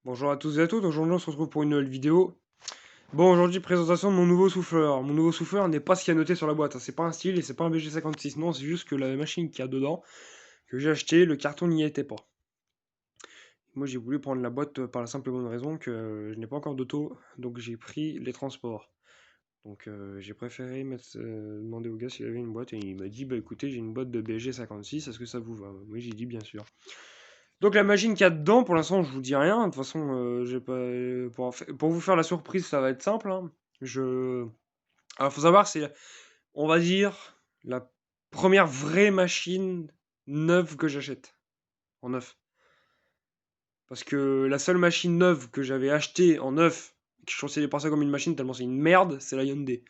Bonjour à tous et à toutes, aujourd'hui on se retrouve pour une nouvelle vidéo. Bon, aujourd'hui présentation de mon nouveau souffleur. Mon nouveau souffleur n'est pas ce qu'il y a noté sur la boîte, hein. C'est pas un style et c'est pas un BG56, non, c'est juste que la machine qu'il y a dedans, que j'ai acheté, le carton n'y était pas. Moi j'ai voulu prendre la boîte par la simple et bonne raison que je n'ai pas encore d'auto, donc j'ai pris les transports. Donc j'ai préféré demander au gars s'il avait une boîte et il m'a dit bah écoutez j'ai une boîte de BG56, est-ce que ça vous va? Oui j'ai dit bien sûr. Donc la machine qu'il y a dedans, pour l'instant, je vous dis rien. De toute façon, j'ai pas pour vous faire la surprise, ça va être simple, hein. Alors faut savoir, c'est, on va dire, la première vraie machine neuve que j'achète en neuf. Parce que la seule machine neuve que j'avais achetée en neuf, que je considérais pas ça comme une machine tellement c'est une merde, c'est la Hyundai.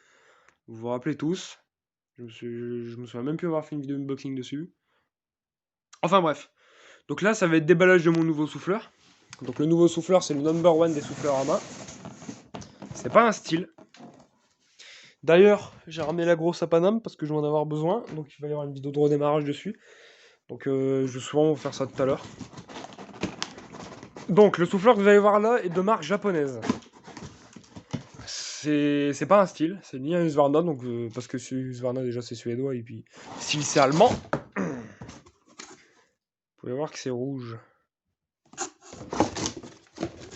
Vous vous rappelez tous. Je me souviens même plus avoir fait une vidéo unboxing dessus. Enfin bref. Donc là, ça va être déballage de mon nouveau souffleur. Donc le nouveau souffleur, c'est le number one des souffleurs à main. C'est pas un style. D'ailleurs, j'ai ramené la grosse à Paname parce que je vais en avoir besoin. Donc il va y avoir une vidéo de redémarrage dessus. Donc je vais souvent vous faire ça tout à l'heure. Donc le souffleur que vous allez voir là est de marque japonaise. C'est pas un style, c'est ni un Husqvarna, donc parce que Husqvarna déjà c'est suédois et puis style c'est allemand. Vous pouvez voir que c'est rouge.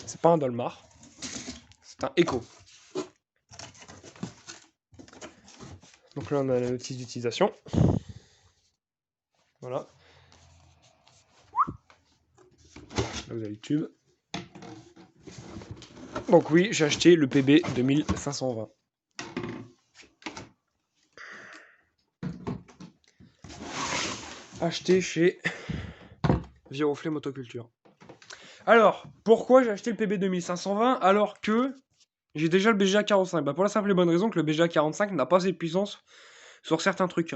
C'est pas un Dolmar, c'est un Echo. Donc là on a la notice d'utilisation. Voilà. Là vous avez le tube. Donc oui, j'ai acheté le PB 2520. Acheté chez Viroflay Motoculture. Alors, pourquoi j'ai acheté le PB 2520 alors que j'ai déjà le BGA 45? Bah pour la simple et bonne raison que le BGA 45 n'a pas assez de puissance sur certains trucs.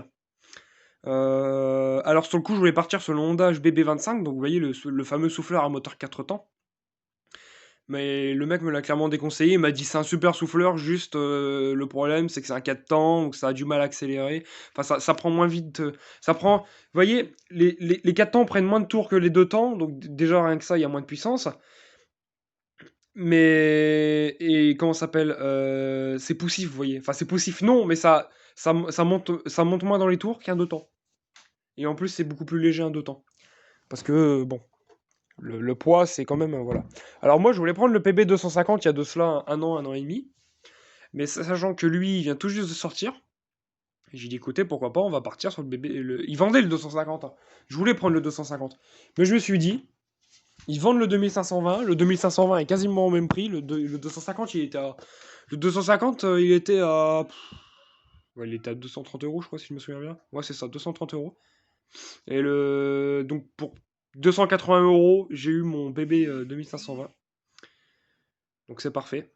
Alors sur le coup, je voulais partir sur le Honda HBB25, donc vous voyez le fameux souffleur à moteur 4 temps. Mais le mec me l'a clairement déconseillé, il m'a dit c'est un super souffleur, juste le problème c'est que c'est un 4 temps, donc ça a du mal à accélérer. Enfin ça prend moins vite. Ça prend. Vous voyez, les 4 temps prennent moins de tours que les 2 temps, donc déjà rien que ça, il y a moins de puissance. Mais. Et comment ça s'appelle c'est poussif, vous voyez. Enfin c'est poussif non, mais ça monte moins dans les tours qu'un 2 temps. Et en plus c'est beaucoup plus léger un 2 temps. Parce que bon. Le poids, c'est quand même. Voilà. Alors, moi, je voulais prendre le PB 250 il y a de cela un an et demi. Mais sachant que lui, il vient tout juste de sortir. J'ai dit, écoutez, pourquoi pas, on va partir sur le bébé. Il vendait le 250, hein. Je voulais prendre le 250. Mais je me suis dit, ils vendent le 2520. Le 2520 est quasiment au même prix. Le 250, il était à. Le 250, il était à. Ouais, il était à 230 euros, je crois, si je me souviens bien. Ouais, c'est ça, 230 euros. Et le. Donc, pour 280 euros, j'ai eu mon bébé 2520. Donc c'est parfait.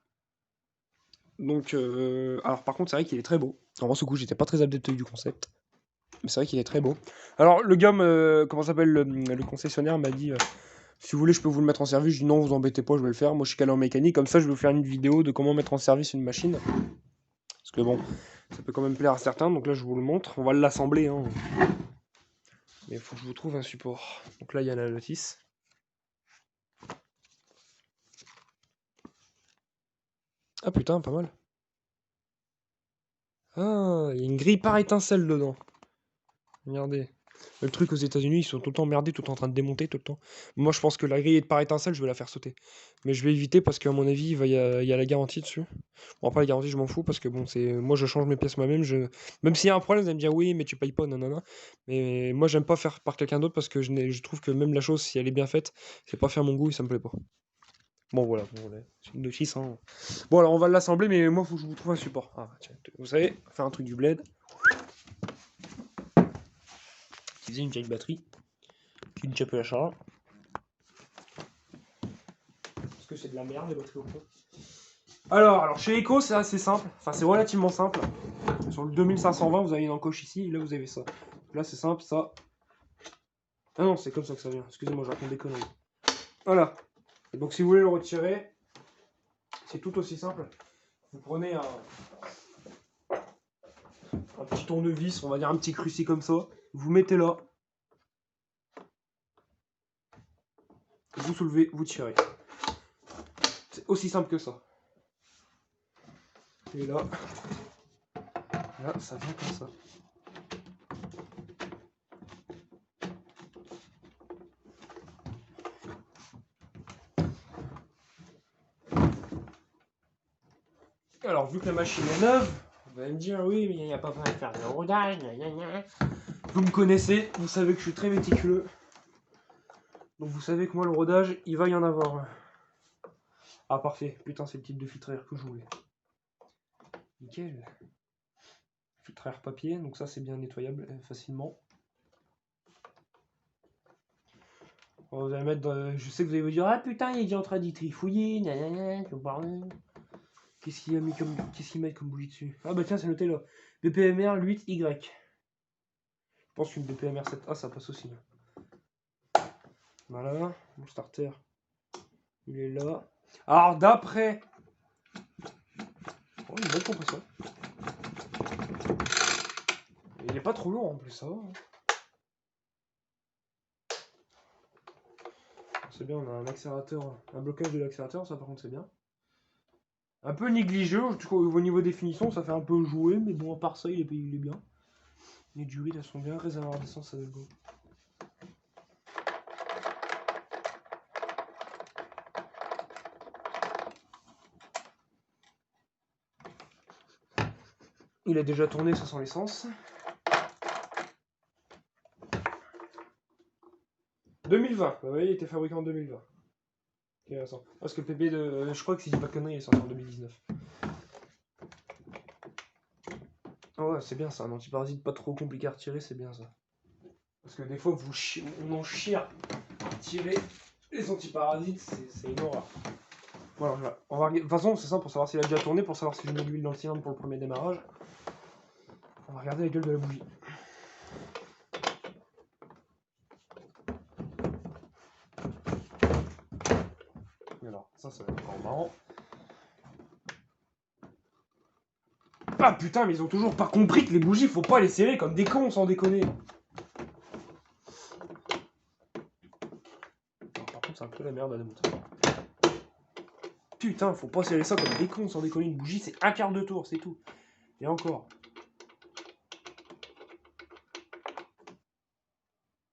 Donc, alors par contre, c'est vrai qu'il est très beau. En ce coup, j'étais pas très adepte du concept. Mais c'est vrai qu'il est très beau. Alors, le gars, comment s'appelle, le concessionnaire m'a dit si vous voulez, je peux vous le mettre en service. Je dis non, vous embêtez pas, je vais le faire. Moi, je suis calé en mécanique. Comme ça, je vais vous faire une vidéo de comment mettre en service une machine. Parce que bon, ça peut quand même plaire à certains. Donc là, je vous le montre. On va l'assembler, hein. Mais il faut que je vous trouve un support. Donc là, il y a la notice. Ah putain, pas mal. Ah, il y a une grille par étincelle dedans. Regardez. Le truc aux États-Unis, ils sont tout le temps emmerdés, tout le temps en train de démonter, tout le temps. Moi, je pense que la grille par étincelle, je vais la faire sauter. Mais je vais éviter parce qu'à mon avis, il y a la garantie dessus. Bon, après, la garantie, je m'en fous parce que bon, c'est. Moi, je change mes pièces moi-même. Même s'il y a un problème, vous allez me dire oui, mais tu payes pas, nanana. Mais moi, j'aime pas faire par quelqu'un d'autre parce que je trouve que même la chose, si elle est bien faite, c'est pas faire mon goût et ça me plaît pas. Bon, voilà, c'est une notice, hein. Bon, alors, on va l'assembler, mais moi, faut que je vous trouve un support. Ah, tiens, vous savez, faire un truc du bled. Utiliser une vieille batterie. Qui ne peu la charge. Parce que c'est de la merde les batteries au fond. Alors chez Echo c'est assez simple, enfin c'est relativement simple. Sur le 2520 vous avez une encoche ici, et là vous avez ça. Là c'est simple, ça. Ah non, c'est comme ça que ça vient, excusez-moi, je raconte des conneries. Voilà. Et donc si vous voulez le retirer, c'est tout aussi simple. Vous prenez un petit tournevis, on va dire un petit cruci comme ça, vous mettez là, vous soulevez, vous tirez. C'est aussi simple que ça. Et là, ça vient comme ça. Alors, vu que la machine est neuve, vous allez me dire, oui, mais il n'y a pas besoin de faire de rodage, gna. Vous me connaissez, vous savez que je suis très méticuleux. Donc vous savez que moi, le rodage, il va y en avoir. Ah, parfait. Putain, c'est le type de filtre à air que je voulais. Nickel. Filtre à air papier, donc ça, c'est bien nettoyable facilement. Bon, vous allez mettre dans... Je sais que vous allez vous dire, ah putain, il est déjà en train d'y trifouiller, tu me parles. Qu'est-ce qu'il a mis comme... Qu'est-ce qu'il met comme bougie dessus? Ah bah tiens, c'est noté là. BPMR 8Y. Je pense qu'une BPMR 7A, ça passe aussi. Voilà, mon starter, il est là. Alors d'après... Oh, une bonne compression. Il est pas trop lourd en plus, ça va. C'est bien, on a un accélérateur, un blocage de l'accélérateur, ça par contre c'est bien. Un peu négligé, au niveau définition, ça fait un peu jouer, mais bon, à part ça, il est bien. Les durées, elles sont bien, réservoir d'essence, ça va go. Il a déjà tourné, ça sent l'essence. 2020, vous voyez, il était fabriqué en 2020. Ok, attends. Parce que le PP de... Je crois que si je dis pas de conneries, il est sorti en 2019. Oh ouais, c'est bien ça, un antiparasite pas trop compliqué à retirer, c'est bien ça. Parce que des fois, on en chie à tirer les antiparasites, c'est une horreur. Voilà, on va... De toute façon, c'est ça pour savoir s'il a déjà tourné, pour savoir si je mets de l'huile dans le cylindre pour le premier démarrage. On va regarder la gueule de la bougie. Alors, ça va être encore marrant. Ah putain, mais ils ont toujours pas compris que les bougies, faut pas les serrer comme des cons, sans déconner. Alors, par contre, c'est un peu la merde à démonter. Putain, faut pas serrer ça comme des cons, sans déconner. Une bougie, c'est un quart de tour, c'est tout. Et encore.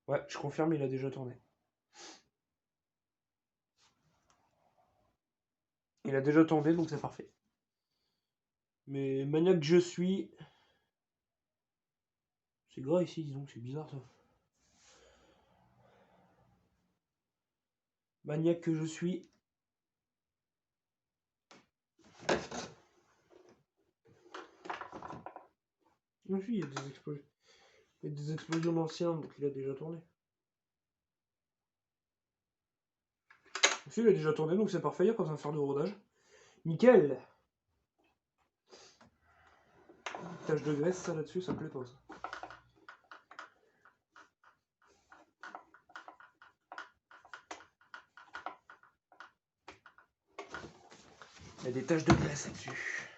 Ouais, je confirme, il a déjà tourné. Il a déjà tourné, donc c'est parfait. Mais maniaque que je suis... C'est gras ici, disons, c'est bizarre ça. Maniaque que je suis... Oui, il y a des explosions. Il y a des explosions d'anciens, donc il a déjà tourné. Si, il a déjà tourné, donc c'est parfait, il n'y a pas besoin de faire de rodage. Nickel. Tache de graisse, ça là-dessus, ça me plaît pas ça. Il y a des taches de graisse là-dessus.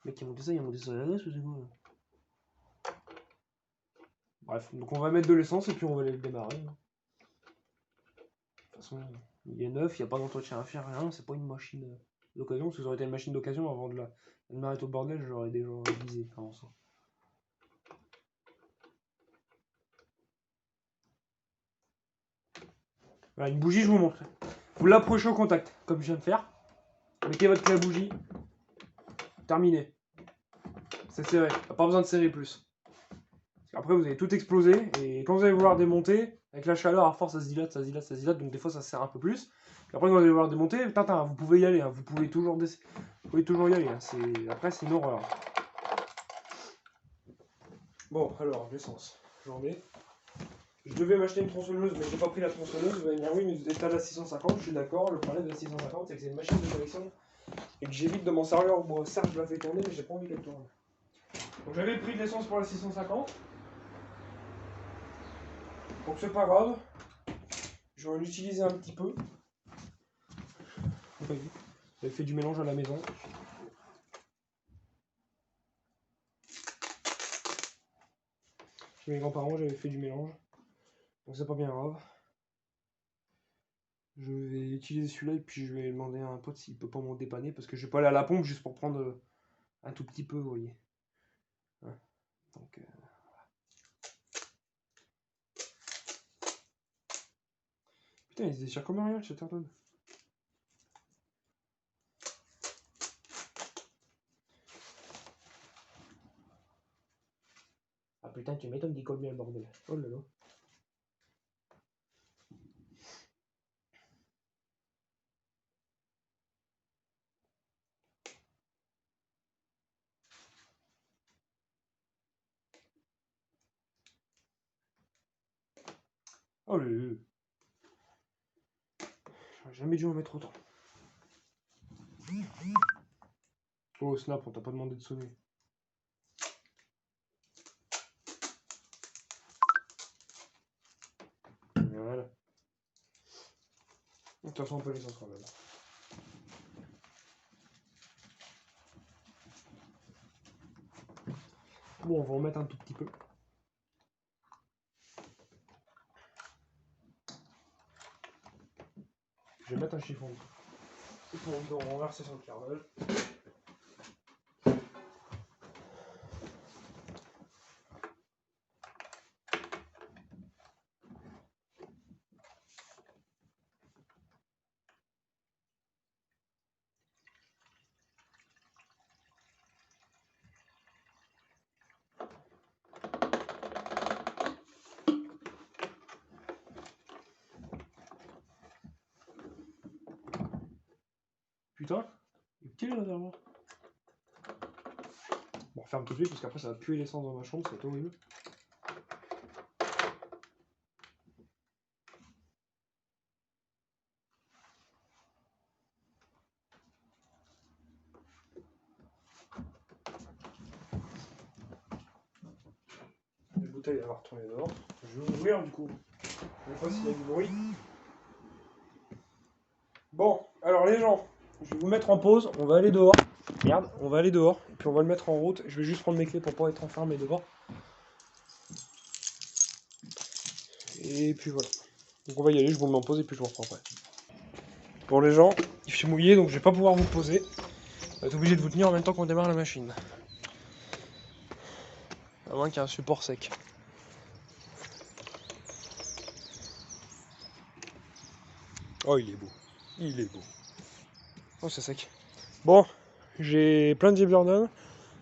Mec, ils m'ont dit ça, ils m'ont dit ça à la graisse ou c'est quoi là? Bref, donc on va mettre de l'essence et puis on va aller le démarrer. De toute façon, il est neuf, il n'y a pas d'entretien à faire, rien, c'est pas une machine d'occasion, parce que ça aurait été une machine d'occasion avant de la démarrer au bordel, je l'aurais déjà visé avant ça. Voilà, une bougie, je vous montre. Vous l'approchez au contact, comme je viens de faire. Mettez votre clé à bougie. Terminé. C'est serré. Pas besoin de serrer plus. Après, vous allez tout exploser. Et quand vous allez vouloir démonter, avec la chaleur, à force, ça se dilate, ça se dilate, ça se dilate. Donc des fois, ça se serre un peu plus. Et après, quand vous allez vouloir démonter, tintin, vous pouvez y aller. Hein. Vous pouvez toujours y aller. Hein. Après, c'est une horreur. Bon, alors, l'essence. J'en ai. Je devais m'acheter une tronçonneuse, mais j'ai pas pris la tronçonneuse. Vous allez me dire, oui, mais vous êtes à la 650. Je suis d'accord. Le problème de la 650, c'est que c'est une machine de collection. Et que j'évite de m'en servir. Bon, certes, je la fais tourner, mais j'ai pas envie qu'elle tourne. Donc j'avais pris de l'essence pour la 650. Donc c'est pas grave. Je vais l'utiliser un petit peu. J'avais fait du mélange à la maison. Chez mes grands-parents, j'avais fait du mélange. Donc c'est pas bien grave. Je vais utiliser celui-là et puis je vais demander à un pote s'il peut pas m'en dépanner parce que je vais pas aller à la pompe juste pour prendre un tout petit peu, vous voyez. Ouais. Donc, putain, il se déchire comme rien le Chatterton. Ah putain, tu m'étonnes qu'il colle bien le bordel. Oh là là. Oh là là. J'aurais jamais dû en mettre autant. Oh snap, on t'a pas demandé de sonner. Voilà. De toute façon, on peut les sortir là. Bon, on va en mettre un tout petit peu. Je vais mettre un chiffon. C'est pour renverser son carnage. Putain, il est petit là derrière. Bon, ferme tout de suite parce qu'après ça va puer l'essence dans ma chambre, c'est horrible. La bouteille elle va retourner dehors. Je vais ouvrir du coup. Je sais pas s'il y a du bruit. Bon, alors les gens, je vais vous mettre en pause, on va aller dehors. Merde, on va aller dehors, et puis on va le mettre en route. Je vais juste prendre mes clés pour pas être enfermé dehors. Et puis voilà. Donc on va y aller, je vous mets en pause et puis je vous reprends après. Bon les gens, il fait mouillé donc je vais pas pouvoir vous poser. On va être obligé de vous tenir en même temps qu'on démarre la machine. À moins qu'il y ait un support sec. Oh il est beau. Il est beau. Oh c'est sec. Bon, j'ai plein de viburnum.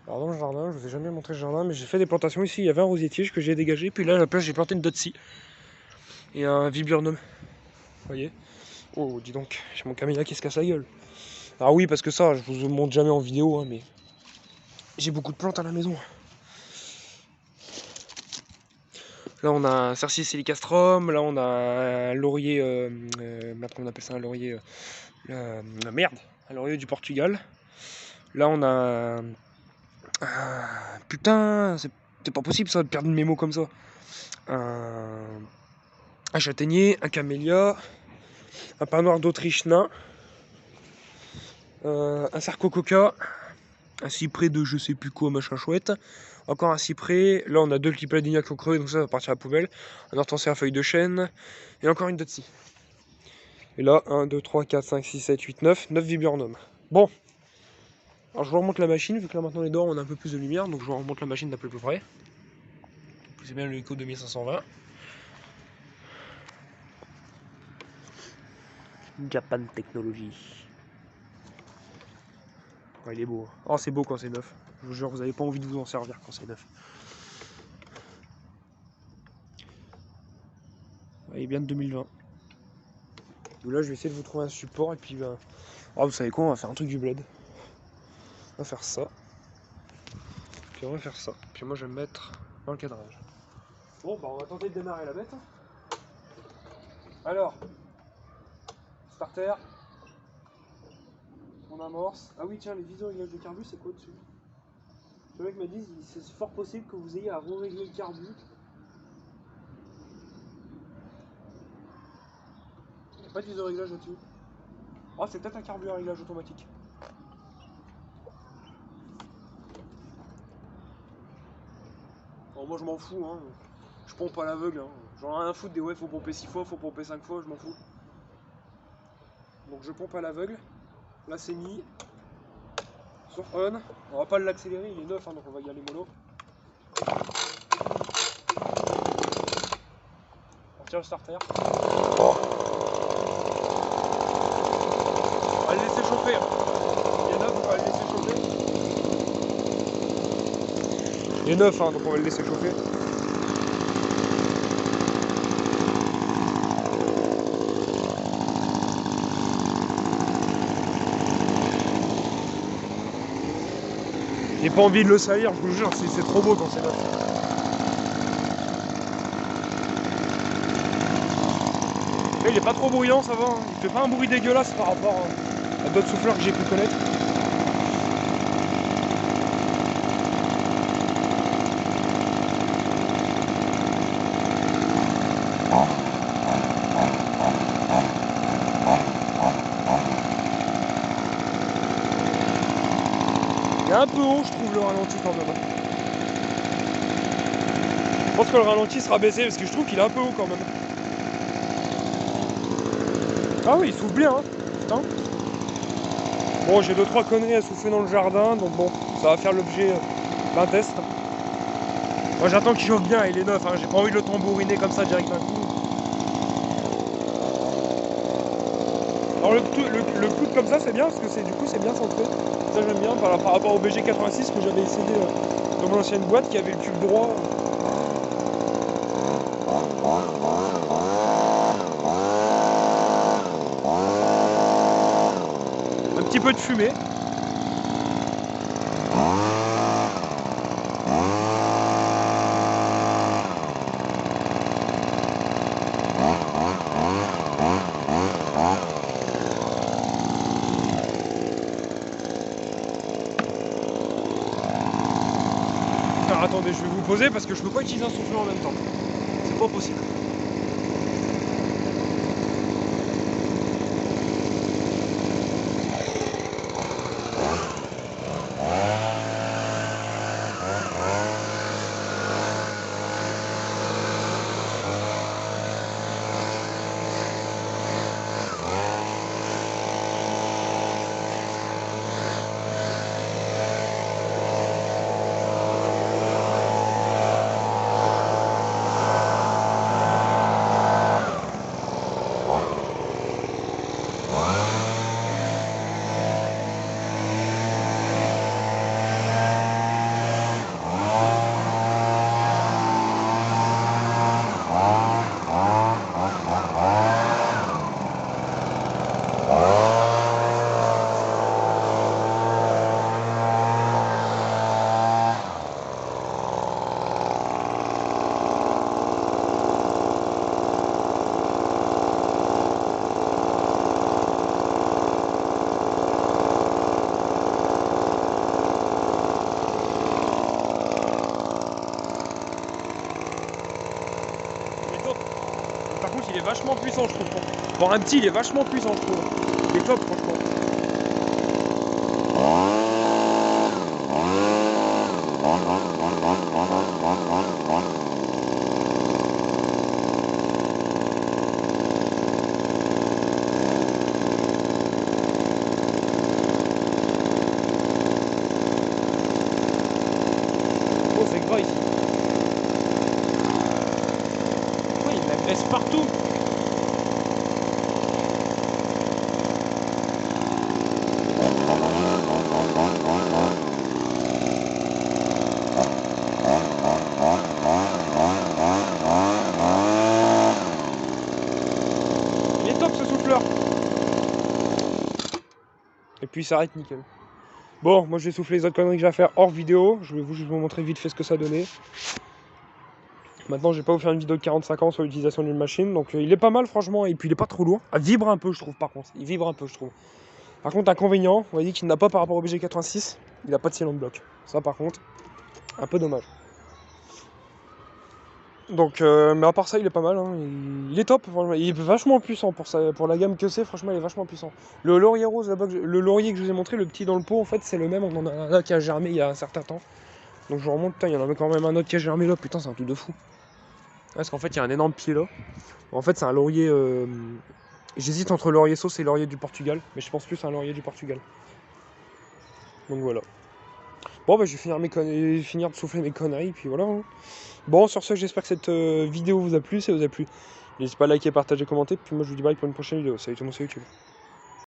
Alors dans le jardin, je vous ai jamais montré le jardin, mais j'ai fait des plantations ici. Il y avait un rosier tige que j'ai dégagé, puis là à la place j'ai planté une dotsy et un viburnum. Vous voyez? Oh dis donc, j'ai mon camélia qui se casse la gueule. Ah oui parce que ça, je vous montre jamais en vidéo, hein, mais j'ai beaucoup de plantes à la maison. Là on a un Cercis helicastrum, là on a un laurier, comment on appelle ça, un laurier, merde, un laurier du Portugal. Là on a putain, c'est pas possible ça de perdre mes mots comme ça. Un châtaignier, un camélia, un pin noir d'Autriche nain, un sarcococa, un cyprès de je sais plus quoi, machin chouette, encore un cyprès, là on a deux Clipladiniacs qui ont crevé, donc ça va partir à la poubelle, un hortensia à feuilles de chêne, et encore une dotsy. Et là, 1, 2, 3, 4, 5, 6, 7, 8, 9, 9 viburnum. Bon, alors je vous remonte la machine, vu que là maintenant les dehors on a un peu plus de lumière, donc je vous remonte la machine d'un peu plus près. C'est bien le Eco 2520. Japan Technology. Ouais, il est beau. Oh, c'est beau quand c'est neuf. Je vous jure, vous n'avez pas envie de vous en servir quand c'est neuf. Ouais, il est bien de 2020. Donc là, je vais essayer de vous trouver un support et puis ben. Oh, vous savez quoi, on va faire un truc du bled. On va faire ça. Puis on va faire ça. Puis moi, je vais me mettre dans le cadrage. Bon, bah, on va tenter de démarrer la bête. Alors, starter. On amorce. Ah oui, tiens, les visos réglages de carbu, c'est quoi dessus? Le mec m'a dit, c'est fort possible que vous ayez à re-régler le carbu. Il n'y a pas de viso réglage là-dessus. Oh, c'est peut-être un carbu à réglage automatique. Bon, moi, je m'en fous, hein. Je pompe à l'aveugle, hein. J'en ai rien à foutre des ouais, faut pomper 6 fois, faut pomper 5 fois, je m'en fous. Donc je pompe à l'aveugle. Là c'est mis. Sur on. On va pas l'accélérer, il est neuf, hein, donc on va y aller mollo. On tire le starter. On va le laisser chauffer. Il est neuf, on va le laisser chauffer. Il est neuf, hein, donc on va le laisser chauffer. J'ai pas envie de le salir, je vous jure, c'est trop beau quand c'est neuf. Mais il est pas trop bruyant, ça va. Hein. Il fait pas un bruit dégueulasse par rapport à d'autres souffleurs que j'ai pu connaître. Il est un peu haut, je trouve, le ralenti quand même. Je pense que le ralenti sera baissé parce que je trouve qu'il est un peu haut quand même. Ah oui, il souffle bien, hein. Putain. Bon, j'ai 2-3 conneries à souffler dans le jardin, donc bon, ça va faire l'objet d'un test. Moi j'attends qu'il chauffe bien, il est neuf, hein. J'ai pas envie de le tambouriner comme ça direct d'un coup. Alors le coude comme ça c'est bien parce que du coup c'est bien centré. Ça j'aime bien par rapport au BG86 que j'avais essayé dans mon ancienne boîte qui avait le cube droit. Un petit peu de fumée. Alors attendez, je vais vous poser parce que je peux pas utiliser un souffleur en même temps. C'est pas possible. Par contre il est vachement puissant je trouve. Pour un petit il est vachement puissant je trouve. Il est top franchement. Oh c'est gras ici. Oh, il la graisse partout. Il est top ce souffleur. Et puis il s'arrête nickel. Bon, moi je vais souffler les autres conneries que j'ai à faire hors vidéo. Je vais juste vous montrer vite fait ce que ça donnait. Maintenant je vais pas vous faire une vidéo de 45 ans sur l'utilisation d'une machine. Donc il est pas mal franchement. Et puis il est pas trop lourd. Il vibre un peu je trouve par contre. Il vibre un peu je trouve. Par contre inconvénient, on va dire qu'il n'a pas par rapport au BG86. Il n'a pas de cylindre bloc. Ça par contre, un peu dommage. Donc, mais à part ça, il est pas mal. Hein. Il est top. Franchement. Il est vachement puissant pour la gamme que c'est. Franchement, il est vachement puissant. Le laurier rose là-bas, le laurier que je vous ai montré, le petit dans le pot, en fait, c'est le même. On en a un là qui a germé il y a un certain temps. Donc je remonte. Putain, il y en a quand même un autre qui a germé là. Putain, c'est un truc de fou. Parce qu'en fait, il y a un énorme pied là. En fait, c'est un laurier J'hésite entre laurier sauce et laurier du Portugal, mais je pense plus à un laurier du Portugal. Donc voilà. Bon, bah, je vais finir de souffler mes conneries, puis voilà. Hein. Bon, sur ce, j'espère que cette vidéo vous a plu. Si ça vous a plu, n'hésitez pas à liker, partager, commenter. Puis moi, je vous dis bye pour une prochaine vidéo. Salut tout le monde sur YouTube.